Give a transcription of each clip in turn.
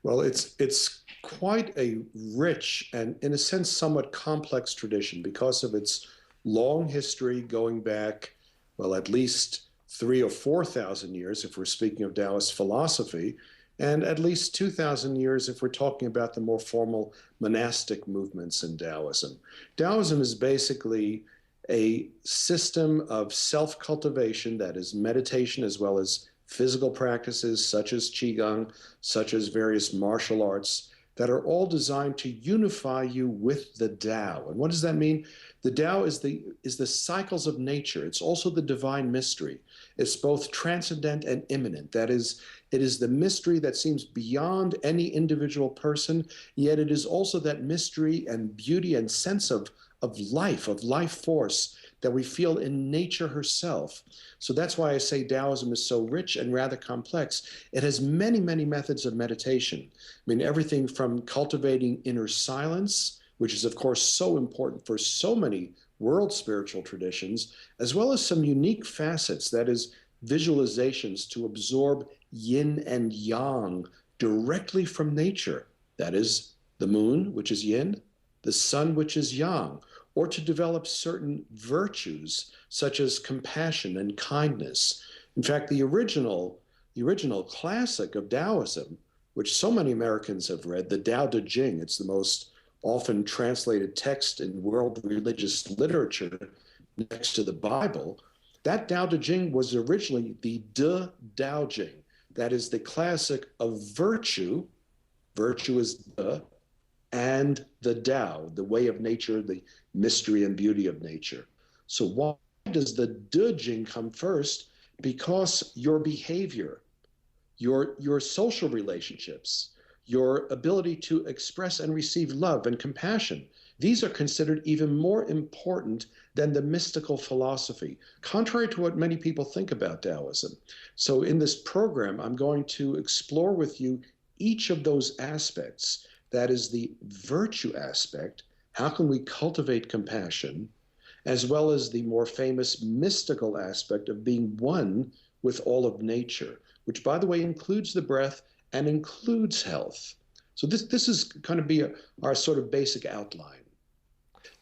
Well, it's quite a rich and, in a sense, somewhat complex tradition because of its long history going back, well, at least 3 or 4 thousand years if we're speaking of Taoist philosophy, and at least 2,000 years if we're talking about the more formal monastic movements in Taoism. Taoism is basically a system of self cultivation, that is, meditation as well as physical practices such as Qigong, such as various martial arts, that are all designed to unify you with the Tao. And what does that mean? The Tao is the cycles of nature. It's also the divine mystery. It's both transcendent and immanent. That is, it is the mystery that seems beyond any individual person, yet it is also that mystery and beauty and sense of life force that we feel in nature herself. So that's why I say Taoism is so rich and rather complex. It has many, many methods of meditation. I mean, everything from cultivating inner silence, which is, of course, so important for so many world spiritual traditions, as well as some unique facets, that is, visualizations to absorb yin and yang directly from nature. That is, the moon, which is yin, the sun, which is yang, or to develop certain virtues such as compassion and kindness. In fact, the original classic of Taoism, which so many Americans have read, the Tao Te Ching, it's the most often translated text in world religious literature next to the Bible. That Tao Te Ching was originally the De Tao Jing. That is the classic of virtue. Virtue is De, and the Tao, the way of nature, the mystery and beauty of nature. So why does the De Jing come first? Because your behavior, your social relationships, your ability to express and receive love and compassion, these are considered even more important than the mystical philosophy, contrary to what many people think about Taoism. So in this program, I'm going to explore with you each of those aspects. That is the virtue aspect. How can we cultivate compassion? As well as the more famous mystical aspect of being one with all of nature, which, by the way, includes the breath and includes health. So this is going to be our sort of basic outline.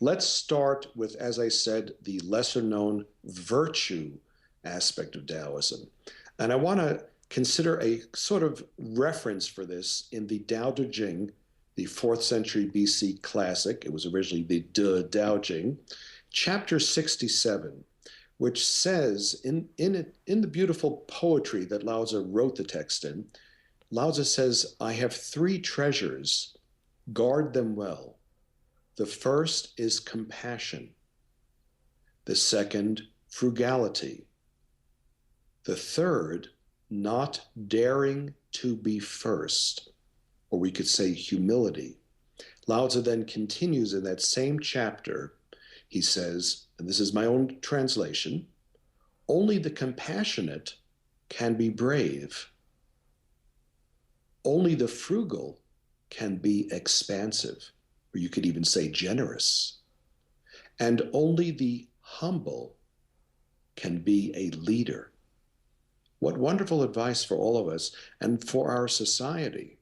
Let's start with, as I said, the lesser known virtue aspect of Taoism. And I want to consider a sort of reference for this in the Tao Te Ching, the 4th century BC classic. It was originally the De Tao Jing, chapter 67, which says in the beautiful poetry that Lao Tzu wrote the text in, Lao Tzu says, I have 3 treasures, guard them well. The first is compassion. The second, frugality. The third, not daring to be first, or we could say humility. Lao Tzu then continues in that same chapter. He says, and this is my own translation, only the compassionate can be brave. Only the frugal can be expansive, or you could even say generous. And only the humble can be a leader. What wonderful advice for all of us and for our society.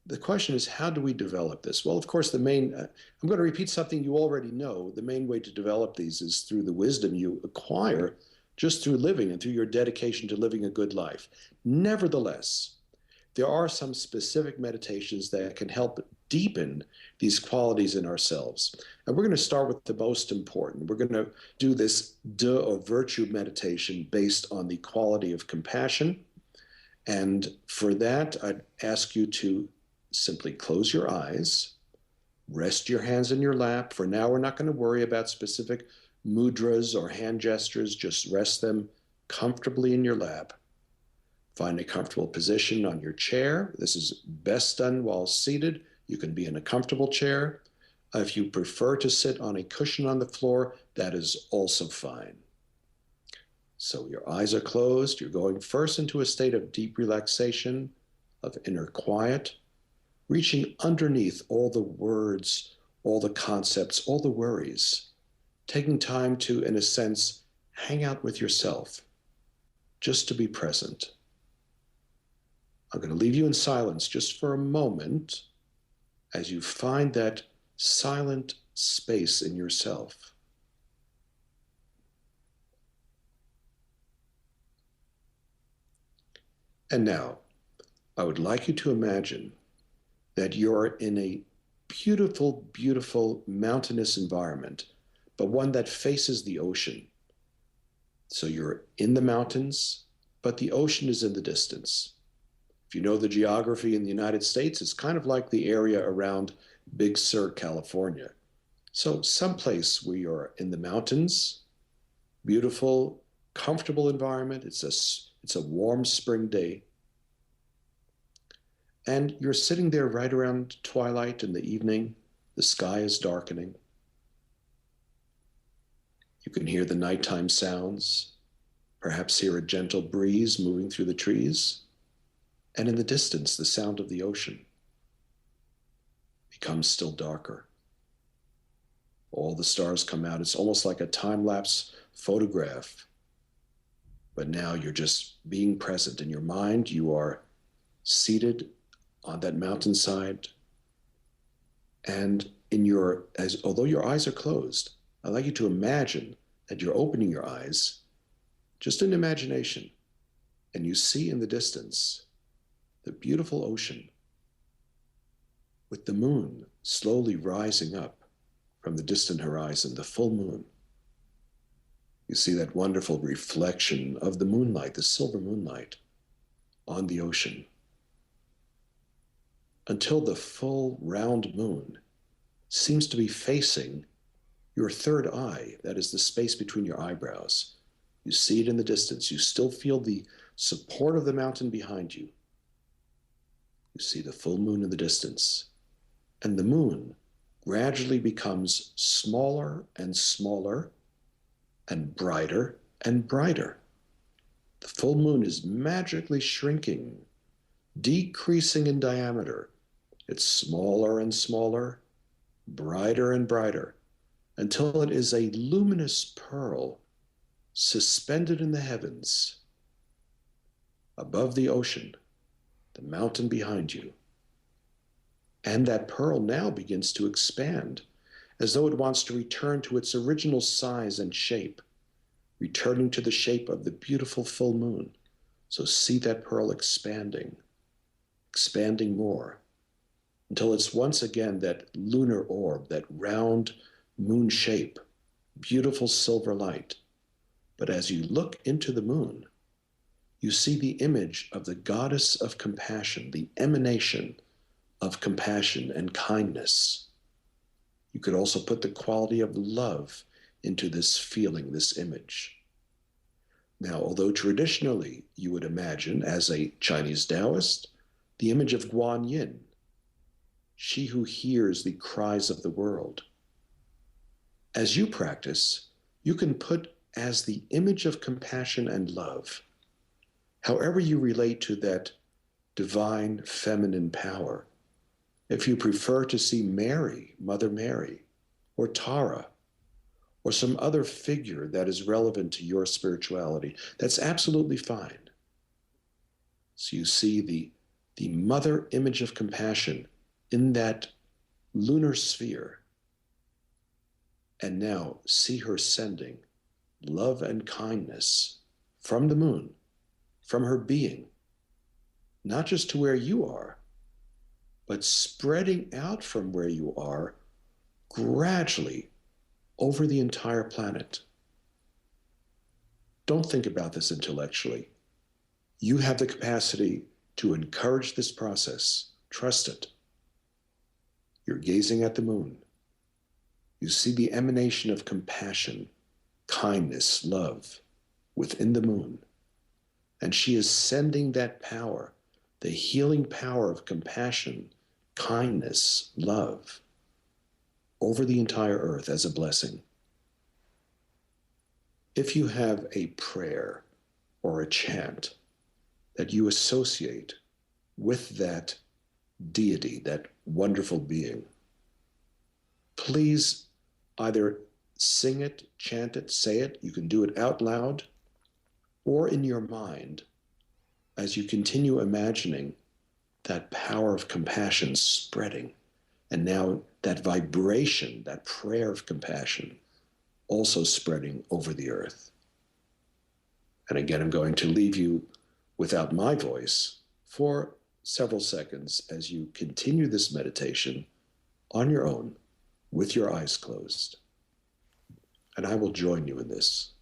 The question is, how do we develop this? Well, of course, I'm going to repeat something you already know. The main way to develop these is through the wisdom you acquire just through living and through your dedication to living a good life. Nevertheless, there are some specific meditations that can help deepen these qualities in ourselves. And we're going to start with the most important. We're going to do this De or virtue meditation based on the quality of compassion. And for that, I'd ask you to simply close your eyes, rest your hands in your lap. For now, we're not going to worry about specific mudras or hand gestures. Just rest them comfortably in your lap. Find a comfortable position on your chair. This is best done while seated. You can be in a comfortable chair. If you prefer to sit on a cushion on the floor, that is also fine. So your eyes are closed. You're going first into a state of deep relaxation, of inner quiet, reaching underneath all the words, all the concepts, all the worries, taking time to, in a sense, hang out with yourself, just to be present. I'm going to leave you in silence just for a moment as you find that silent space in yourself. And now, I would like you to imagine that you're in a beautiful, beautiful mountainous environment, but one that faces the ocean. So you're in the mountains, but the ocean is in the distance. If you know the geography in the United States, it's kind of like the area around Big Sur, California. So someplace where you're in the mountains, beautiful, comfortable environment. It's a warm spring day. And you're sitting there right around twilight in the evening. The sky is darkening. You can hear the nighttime sounds, perhaps hear a gentle breeze moving through the trees, and in the distance, the sound of the ocean becomes still darker. All the stars come out. It's almost like a time-lapse photograph. But now you're just being present in your mind. You are seated on that mountainside. And although your eyes are closed, I'd like you to imagine that you're opening your eyes, just in imagination, and you see in the distance the beautiful ocean with the moon slowly rising up from the distant horizon, the full moon. You see that wonderful reflection of the moonlight, the silver moonlight, on the ocean, until the full round moon seems to be facing your third eye, that is the space between your eyebrows. You see it in the distance. You still feel the support of the mountain behind you. You see the full moon in the distance. And the moon gradually becomes smaller and smaller and brighter and brighter. The full moon is magically shrinking, decreasing in diameter. It's smaller and smaller, brighter and brighter, until it is a luminous pearl suspended in the heavens, above the ocean, the mountain behind you. And that pearl now begins to expand, as though it wants to return to its original size and shape, returning to the shape of the beautiful full moon. So see that pearl expanding, expanding more, until it's once again that lunar orb, that round moon shape, beautiful silver light. But as you look into the moon, you see the image of the goddess of compassion, the emanation of compassion and kindness. You could also put the quality of love into this feeling, this image. Now, although traditionally you would imagine, as a Chinese Taoist, the image of Guan Yin, she who hears the cries of the world. As you practice, you can put as the image of compassion and love, however you relate to that divine feminine power. If you prefer to see Mary, Mother Mary, or Tara, or some other figure that is relevant to your spirituality, that's absolutely fine. So you see the mother image of compassion in that lunar sphere. And now see her sending love and kindness from the moon, from her being, not just to where you are, but spreading out from where you are gradually over the entire planet. Don't think about this intellectually. You have the capacity to encourage this process. Trust it. You're gazing at the moon. You see the emanation of compassion, kindness, love within the moon. And she is sending that power, the healing power of compassion, kindness, love, over the entire earth as a blessing. If you have a prayer or a chant that you associate with that deity, that wonderful being, please either sing it, chant it, say it. You can do it out loud or in your mind. as you continue imagining that power of compassion spreading, and now that vibration, that prayer of compassion, also spreading over the earth. And again, I'm going to leave you without my voice for several seconds as you continue this meditation on your own with your eyes closed. And I will join you in this.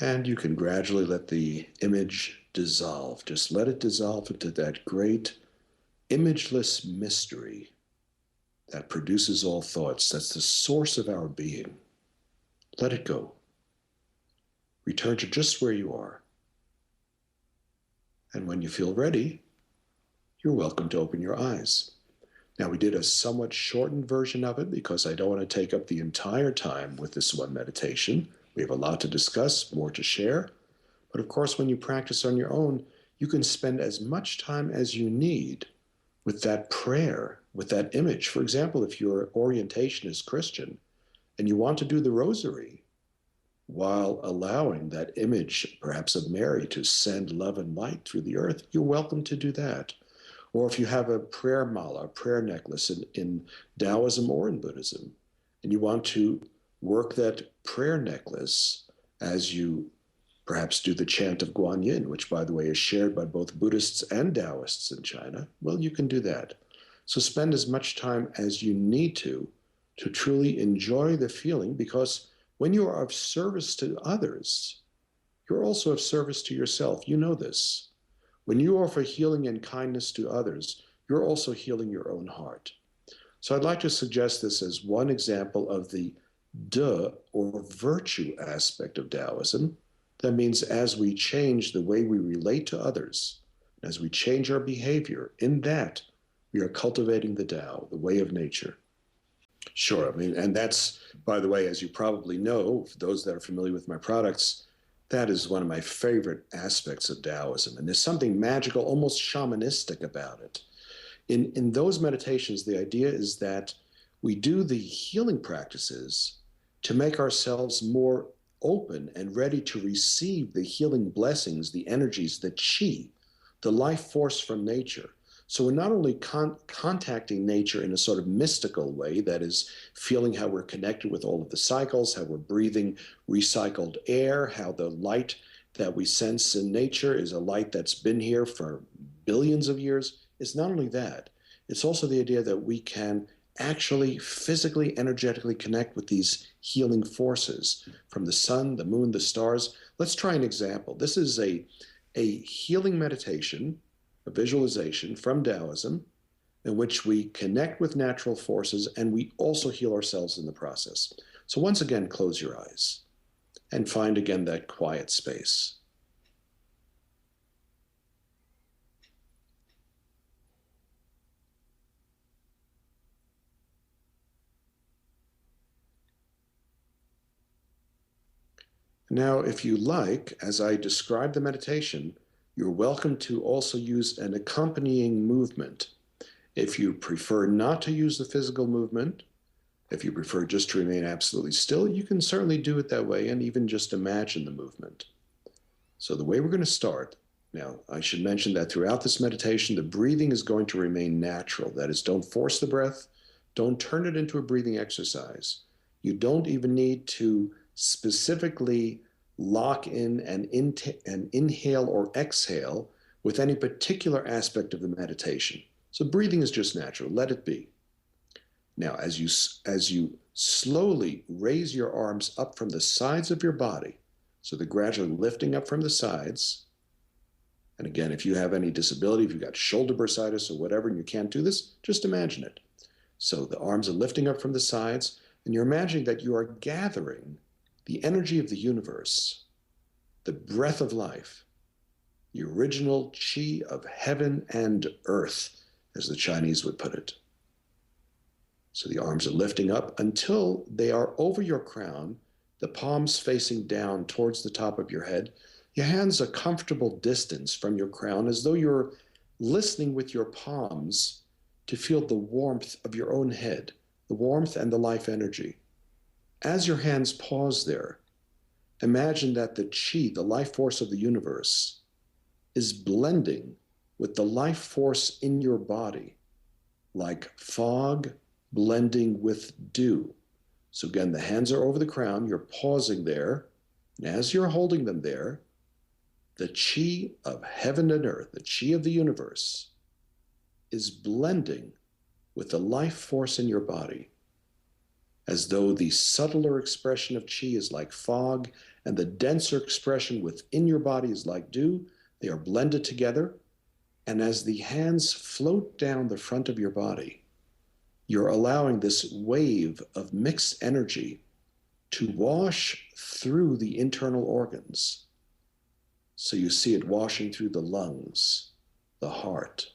And you can gradually let the image dissolve. Just let it dissolve into that great imageless mystery that produces all thoughts. That's the source of our being. Let it go. Return to just where you are. And when you feel ready, you're welcome to open your eyes. Now, we did a somewhat shortened version of it because I don't want to take up the entire time with this one meditation. We have a lot to discuss, more to share. But of course, when you practice on your own, you can spend as much time as you need with that prayer, with that image. For example, if your orientation is Christian and you want to do the rosary while allowing that image, perhaps of Mary, to send love and light through the earth, you're welcome to do that. Or if you have a prayer mala, a prayer necklace in Taoism or in Buddhism, and you want to work that prayer necklace as you perhaps do the chant of Guanyin, which, by the way, is shared by both Buddhists and Taoists in China, well, you can do that. So spend as much time as you need to truly enjoy the feeling, because when you are of service to others, you're also of service to yourself. You know this. When you offer healing and kindness to others, you're also healing your own heart. So I'd like to suggest this as one example of the de, or virtue aspect of Taoism. That means as we change the way we relate to others, as we change our behavior, in that we are cultivating the Tao, the way of nature. Sure, I mean, and that's, by the way, as you probably know, for those that are familiar with my products, that is one of my favorite aspects of Taoism. And there's something magical, almost shamanistic about it. In those meditations, the idea is that we do the healing practices to make ourselves more open and ready to receive the healing blessings, the energies, the qi, the life force from nature. So we're not only contacting nature in a sort of mystical way, that is feeling how we're connected with all of the cycles, how we're breathing recycled air, how the light that we sense in nature is a light that's been here for billions of years. It's not only that, it's also the idea that we can actually physically, energetically connect with these healing forces from the sun, the moon, the stars. Let's try an example. This is a healing meditation, a visualization from Taoism, in which we connect with natural forces and we also heal ourselves in the process. So once again, close your eyes and find again that quiet space. Now, if you like, as I describe the meditation, you're welcome to also use an accompanying movement. If you prefer not to use the physical movement, if you prefer just to remain absolutely still, you can certainly do it that way and even just imagine the movement. So the way we're going to start, now I should mention that throughout this meditation, the breathing is going to remain natural. That is, don't force the breath, don't turn it into a breathing exercise. You don't even need to specifically lock in and inhale or exhale with any particular aspect of the meditation. So breathing is just natural. Let it be. Now, as you slowly raise your arms up from the sides of your body, so they're gradually lifting up from the sides. And again, if you have any disability, if you've got shoulder bursitis or whatever, and you can't do this, just imagine it. So the arms are lifting up from the sides, and you're imagining that you are gathering the energy of the universe, the breath of life, the original qi of heaven and earth, as the Chinese would put it. So the arms are lifting up until they are over your crown, the palms facing down towards the top of your head, your hands a comfortable distance from your crown, as though you're listening with your palms to feel the warmth of your own head, the warmth and the life energy. As your hands pause there, imagine that the chi, the life force of the universe, is blending with the life force in your body, like fog blending with dew. So again, the hands are over the crown, you're pausing there, and as you're holding them there, the chi of heaven and earth, the chi of the universe, is blending with the life force in your body, as though the subtler expression of chi is like fog and the denser expression within your body is like dew. They are blended together, and as the hands float down the front of your body, you're allowing this wave of mixed energy to wash through the internal organs. So you see it washing through the lungs, the heart,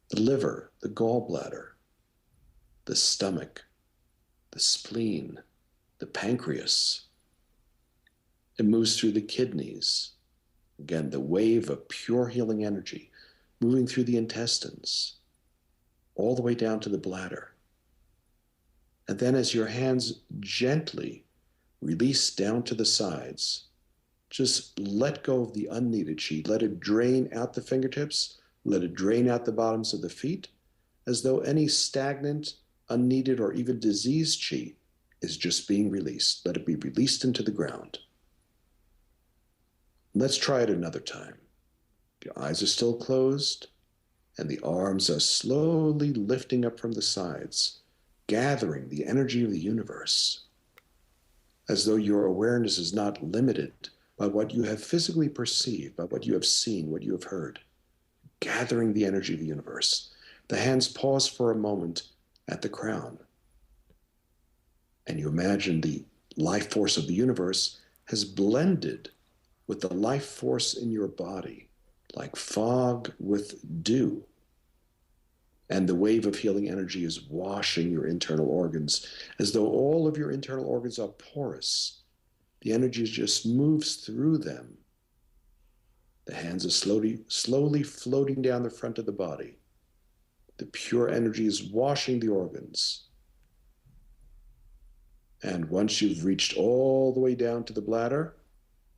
the liver, the gallbladder, the stomach, the spleen, the pancreas. It moves through the kidneys. Again, the wave of pure healing energy moving through the intestines, all the way down to the bladder. And then as your hands gently release down to the sides, just let go of the unneeded chi. Let it drain out the fingertips. Let it drain out the bottoms of the feet, as though any stagnant, unneeded, or even diseased chi is just being released. Let it be released into the ground. Let's try it another time. Your eyes are still closed, and the arms are slowly lifting up from the sides, gathering the energy of the universe, as though your awareness is not limited by what you have physically perceived, by what you have seen, what you have heard, gathering the energy of the universe. The hands pause for a moment at the crown, and you imagine the life force of the universe has blended with the life force in your body, like fog with dew. And the wave of healing energy is washing your internal organs, as though all of your internal organs are porous. The energy just moves through them. The hands are slowly floating down the front of the body. The pure energy is washing the organs. And once you've reached all the way down to the bladder,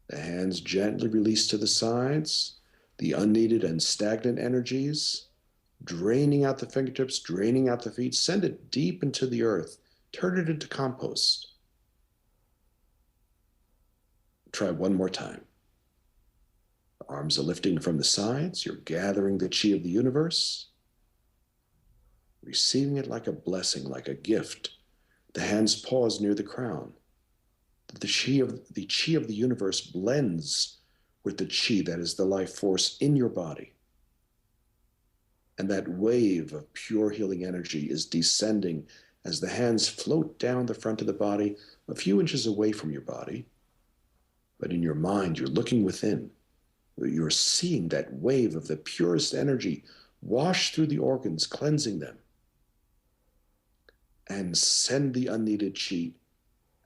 the hands gently release to the sides, the unneeded and stagnant energies, draining out the fingertips, draining out the feet. Send it deep into the earth. Turn it into compost. Try one more time. The arms are lifting from the sides. You're gathering the chi of the universe, receiving it like a blessing, like a gift. The hands pause near the crown. The chi of the universe blends with the chi that is the life force in your body. And that wave of pure healing energy is descending as the hands float down the front of the body, a few inches away from your body. But in your mind, you're looking within. You're seeing that wave of the purest energy wash through the organs, cleansing them. And send the unneeded chi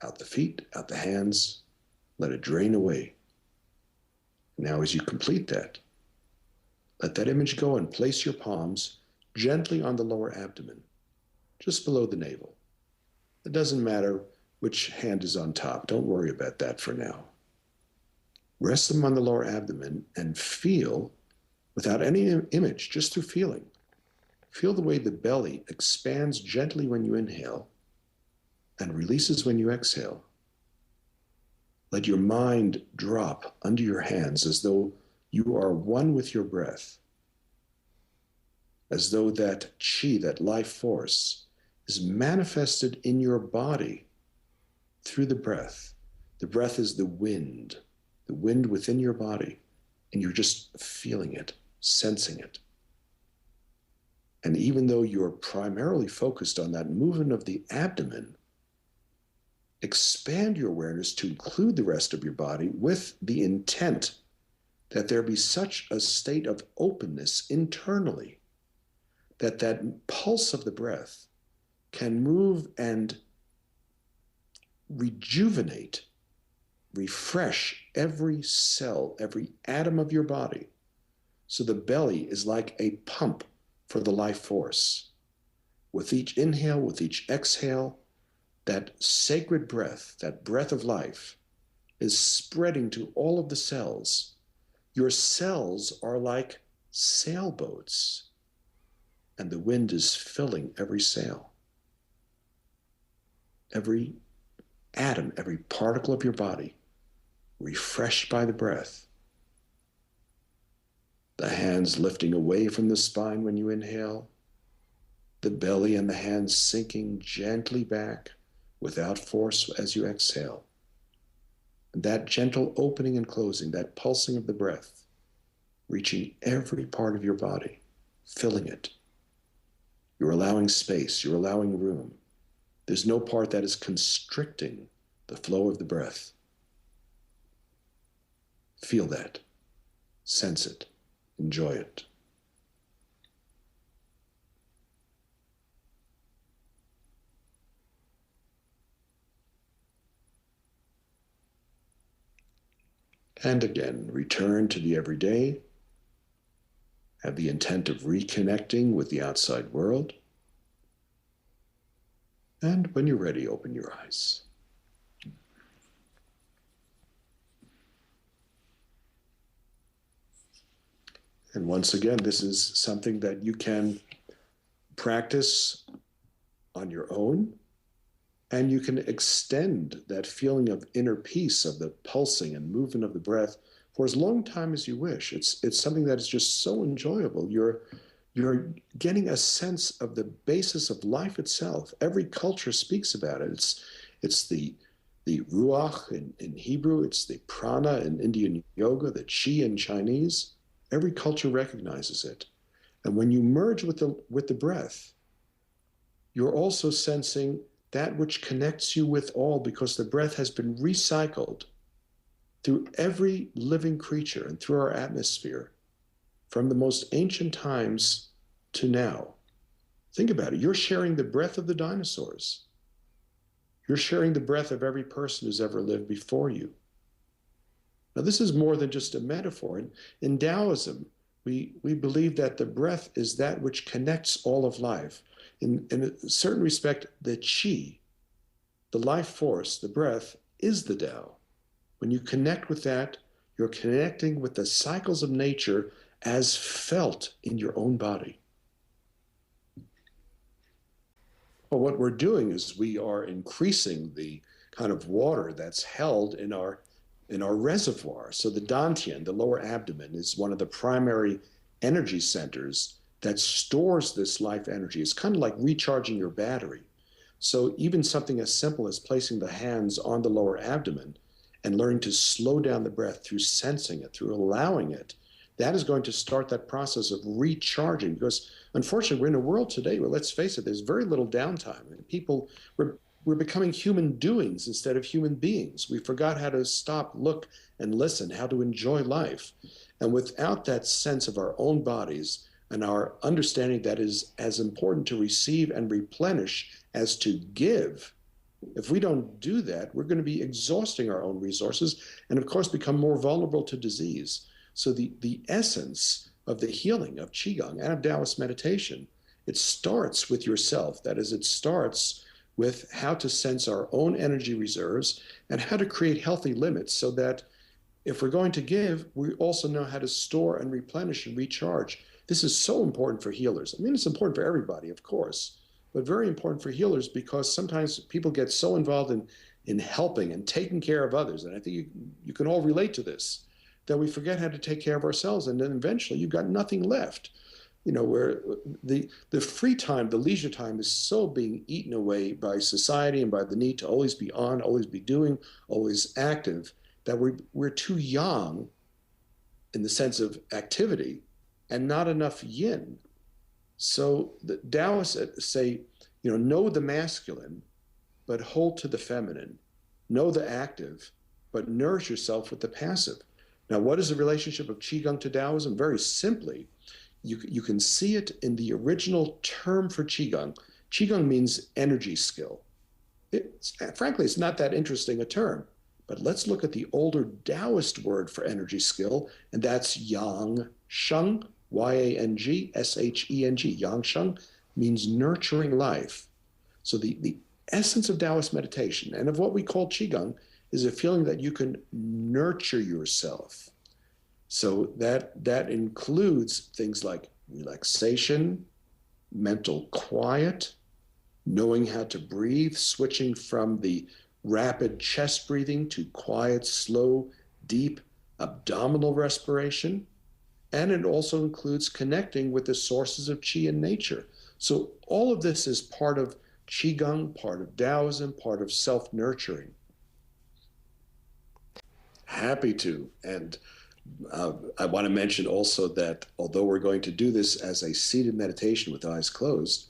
out the feet, out the hands. Let it drain away. Now, as you complete that, let that image go and place your palms gently on the lower abdomen, just below the navel. It doesn't matter which hand is on top. Don't worry about that for now. Rest them on the lower abdomen and feel, without any image, just through feeling. Feel the way the belly expands gently when you inhale and releases when you exhale. Let your mind drop under your hands as though you are one with your breath, as though that chi, that life force, is manifested in your body through the breath. The breath is the wind within your body, and you're just feeling it, sensing it. And even though you're primarily focused on that movement of the abdomen, expand your awareness to include the rest of your body with the intent that there be such a state of openness internally that that pulse of the breath can move and rejuvenate, refresh every cell, every atom of your body. So the belly is like a pump for the life force. With each inhale, with each exhale, that sacred breath, that breath of life, is spreading to all of the cells. Your cells are like sailboats, and the wind is filling every sail. Every atom, every particle of your body, refreshed by the breath. The hands lifting away from the spine when you inhale, the belly and the hands sinking gently back without force as you exhale. And that gentle opening and closing, that pulsing of the breath, reaching every part of your body, filling it. You're allowing space, you're allowing room. There's no part that is constricting the flow of the breath. Feel that, sense it, enjoy it. And again, return to the everyday. Have the intent of reconnecting with the outside world. And when you're ready, open your eyes. And once again, this is something that you can practice on your own, and you can extend that feeling of inner peace, of the pulsing and movement of the breath for as long time as you wish. It's something that is just so enjoyable. You're getting a sense of the basis of life itself. Every culture speaks about it. It's the ruach in Hebrew, it's the prana in Indian yoga, the qi in Chinese. Every culture recognizes it. And when you merge with the breath, you're also sensing that which connects you with all, because the breath has been recycled through every living creature and through our atmosphere from the most ancient times to now. Think about it. You're sharing the breath of the dinosaurs. You're sharing the breath of every person who's ever lived before you. Now, this is more than just a metaphor. In Taoism, we believe that the breath is that which connects all of life. In a certain respect, the qi, the life force, the breath, is the Tao. When you connect with that, you're connecting with the cycles of nature as felt in your own body. Well, what we're doing is we are increasing the kind of water that's held in our reservoir. So the dantian, the lower abdomen, is one of the primary energy centers that stores this life energy. It's kind of like recharging your battery. So even something as simple as placing the hands on the lower abdomen and learning to slow down the breath through sensing it, through allowing it, that is going to start that process of recharging. Because unfortunately, we're in a world today where, let's face it, there's very little downtime. And we're becoming human doings instead of human beings. We forgot how to stop, look, and listen, how to enjoy life. And without that sense of our own bodies and our understanding that is as important to receive and replenish as to give, if we don't do that, we're going to be exhausting our own resources and, of course, become more vulnerable to disease. So the essence of the healing of Qigong and of Taoist meditation, it starts with yourself. That is, it starts with how to sense our own energy reserves and how to create healthy limits so that if we're going to give, we also know how to store and replenish and recharge. This is so important for healers. I mean, it's important for everybody, of course, but very important for healers because sometimes people get so involved in helping and taking care of others, and I think you can all relate to this, that we forget how to take care of ourselves, and then eventually you've got nothing left. You know, where the free time, the leisure time is so being eaten away by society and by the need to always be on, always be doing, always active, that we're too young in the sense of activity and not enough yin. So the Taoists say, know the masculine, but hold to the feminine. Know the active, but nourish yourself with the passive. Now, what is the relationship of Qigong to Taoism? Very simply, you can see it in the original term for Qigong. Qigong means energy skill. Frankly, it's not that interesting a term. But let's look at the older Taoist word for energy skill, and that's yang sheng, Yang-Sheng. Yang sheng means nurturing life. So the essence of Taoist meditation and of what we call Qigong is a feeling that you can nurture yourself. So that includes things like relaxation, mental quiet, knowing how to breathe, switching from the rapid chest breathing to quiet, slow, deep abdominal respiration. And it also includes connecting with the sources of qi in nature. So all of this is part of Qigong, part of Taoism, part of self-nurturing. Happy to. And I want to mention also that although we're going to do this as a seated meditation with eyes closed,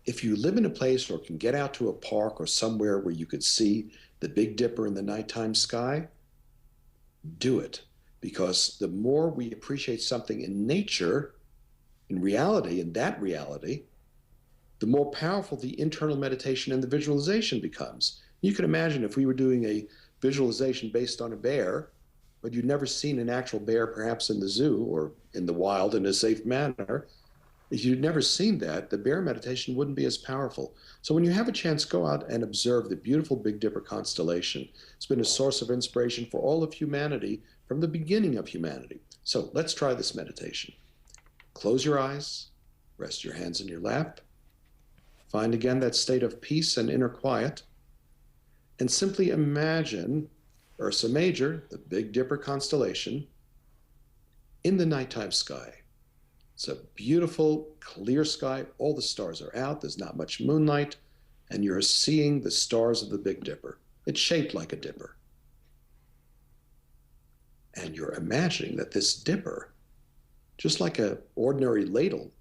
if you live in a place or can get out to a park or somewhere where you could see the Big Dipper in the nighttime sky, do it. Because the more we appreciate something in nature, in reality, in that reality, the more powerful the internal meditation and the visualization becomes. You can imagine if we were doing a visualization based on a bear, but you'd never seen an actual bear perhaps in the zoo or in the wild in a safe manner, if you'd never seen that, the bear meditation wouldn't be as powerful. So when you have a chance, go out and observe the beautiful Big Dipper constellation. It's been a source of inspiration for all of humanity from the beginning of humanity. So let's try this meditation. Close your eyes, rest your hands in your lap, find again that state of peace and inner quiet, and simply imagine Ursa Major, the Big Dipper constellation, in the nighttime sky. It's a beautiful, clear sky. All the stars are out. There's not much moonlight. And you're seeing the stars of the Big Dipper. It's shaped like a dipper. And you're imagining that this dipper, just like an ordinary ladle,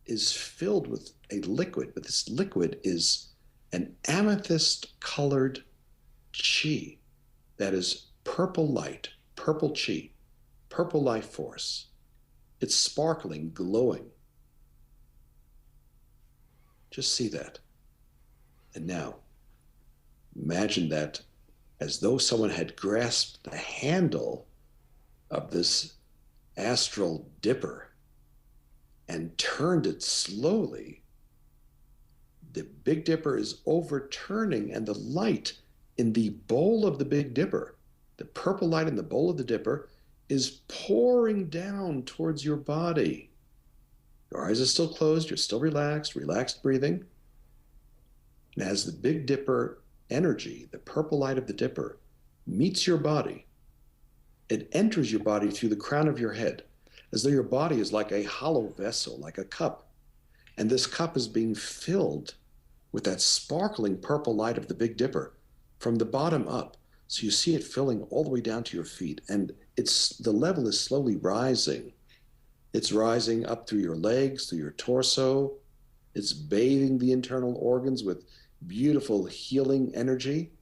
is filled with a liquid. But this liquid is an amethyst-colored qi that is purple light, purple qi, purple life force. It's sparkling, glowing. Just see that. And now, imagine that as though someone had grasped the handle of this astral dipper and turned it slowly. The Big Dipper is overturning, and the light in the bowl of the Big Dipper, the purple light in the bowl of the dipper, is pouring down towards your body. Your eyes are still closed, you're still relaxed breathing. And as the Big Dipper energy, the purple light of the dipper, meets your body, it enters your body through the crown of your head, as though your body is like a hollow vessel, like a cup. And this cup is being filled with that sparkling purple light of the Big Dipper from the bottom up. So you see it filling all the way down to your feet. And the level is slowly rising. It's rising up through your legs, through your torso. It's bathing the internal organs with beautiful healing energy.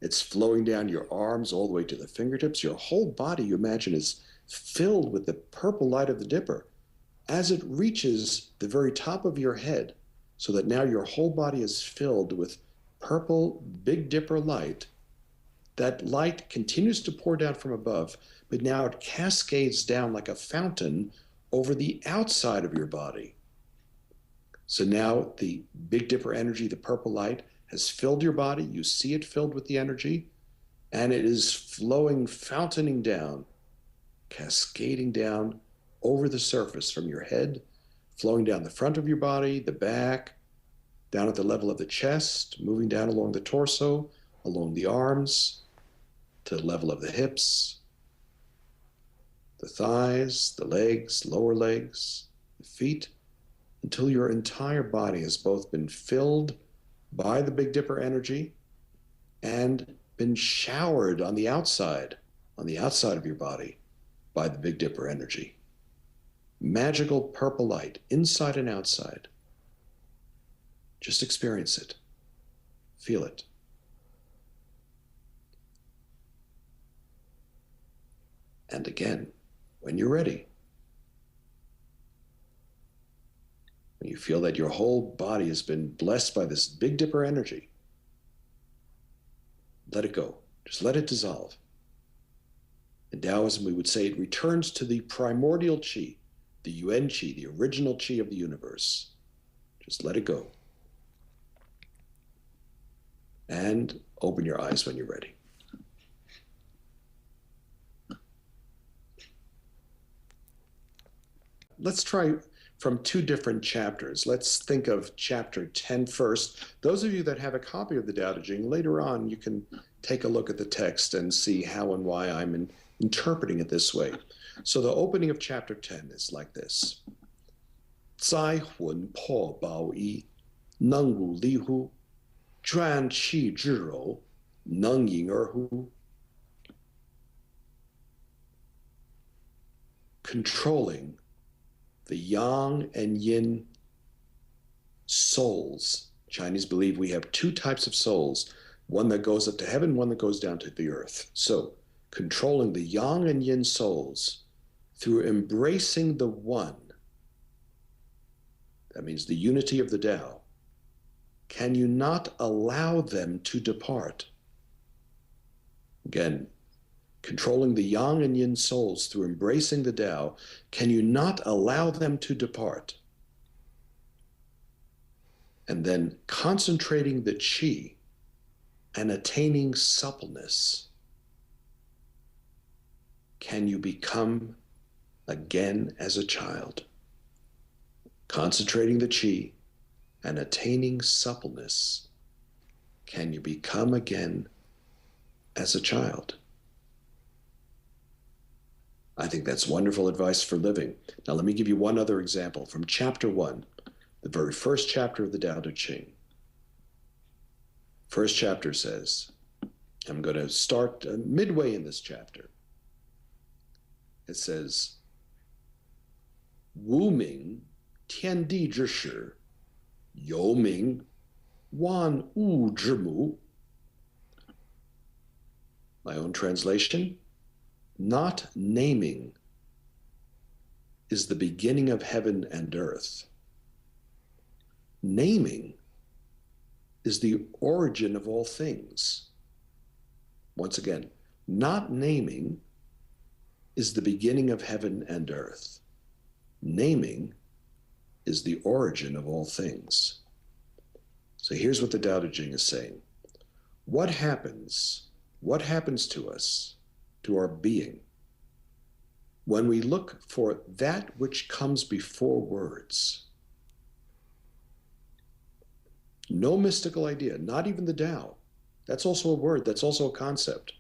It's flowing down your arms all the way to the fingertips. Your whole body, you imagine, is filled with the purple light of the dipper as it reaches the very top of your head, so that now your whole body is filled with purple Big Dipper light. That light continues to pour down from above, but now it cascades down like a fountain over the outside of your body. So now the Big Dipper energy, the purple light, has filled your body. You see it filled with the energy, and it is flowing, fountaining down, cascading down over the surface from your head, flowing down the front of your body, the back, down at the level of the chest, moving down along the torso, along the arms, to the level of the hips, the thighs, the legs, lower legs, the feet, until your entire body has both been filled by the Big Dipper energy and been showered on the outside of your body by the Big Dipper energy. Magical purple light, inside and outside. Just experience it. Feel it. And again, when you're ready, when you feel that your whole body has been blessed by this Big Dipper energy, let it go. Just let it dissolve. In Taoism, we would say it returns to the primordial qi, the yuan qi, the original qi of the universe. Just let it go. And open your eyes when you're ready. Let's try from two different chapters. Let's think of chapter 10 first. Those of you that have a copy of the Tao Te Ching, later on you can take a look at the text and see how and why I'm interpreting it this way. So the opening of chapter 10 is like this. 灾魂破宝衣，能无离乎？转气之柔，能隐而乎？ Controlling the yang and yin souls. Chinese believe we have two types of souls, one that goes up to heaven, one that goes down to the earth. So controlling the yang and yin souls through embracing the one, that means the unity of the Tao, can you not allow them to depart? Again, controlling the yang and yin souls through embracing the Tao, can you not allow them to depart? And then concentrating the qi and attaining suppleness, can you become again as a child? Concentrating the qi and attaining suppleness, can you become again as a child? I think that's wonderful advice for living. Now, let me give you one other example from chapter 1, the very first chapter of the Tao Te Ching. First chapter says, I'm going to start midway in this chapter. It says, 无名天地之始，有名万物之母. My own translation, not naming is the beginning of heaven and earth. Naming is the origin of all things. Once again, not naming is the beginning of heaven and earth. Naming is the origin of all things. So here's what the Tao Te Ching is saying. What happens to us, to our being, when we look for that which comes before words? No mystical idea, not even the Tao. That's also a word, that's also a concept.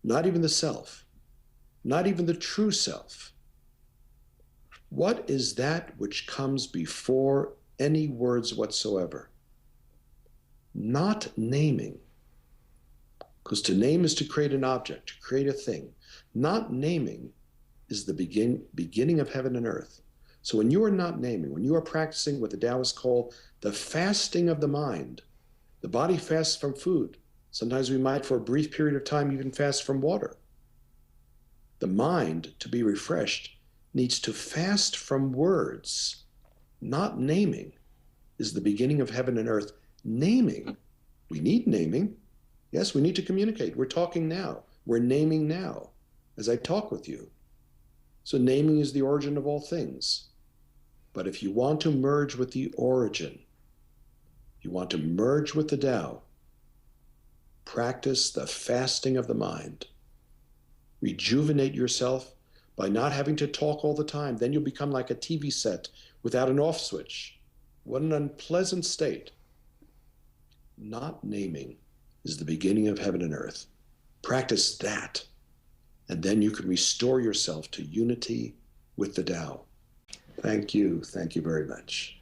Not even the self, not even the true self. What is that which comes before any words whatsoever? Not naming. Because to name is to create an object, to create a thing. Not naming is the beginning of heaven and earth. So when you are not naming, when you are practicing what the Taoists call the fasting of the mind, the body fasts from food. Sometimes we might, for a brief period of time, even fast from water. The mind, to be refreshed, needs to fast from words. Not naming is the beginning of heaven and earth. Naming, we need naming. Yes, we need to communicate. We're talking now. We're naming now as I talk with you. So naming is the origin of all things. But if you want to merge with the origin, you want to merge with the Tao, practice the fasting of the mind. Rejuvenate yourself by not having to talk all the time. Then you'll become like a TV set without an off switch. What an unpleasant state. Not naming is the beginning of heaven and earth. Practice that, and then you can restore yourself to unity with the Tao. Thank you very much.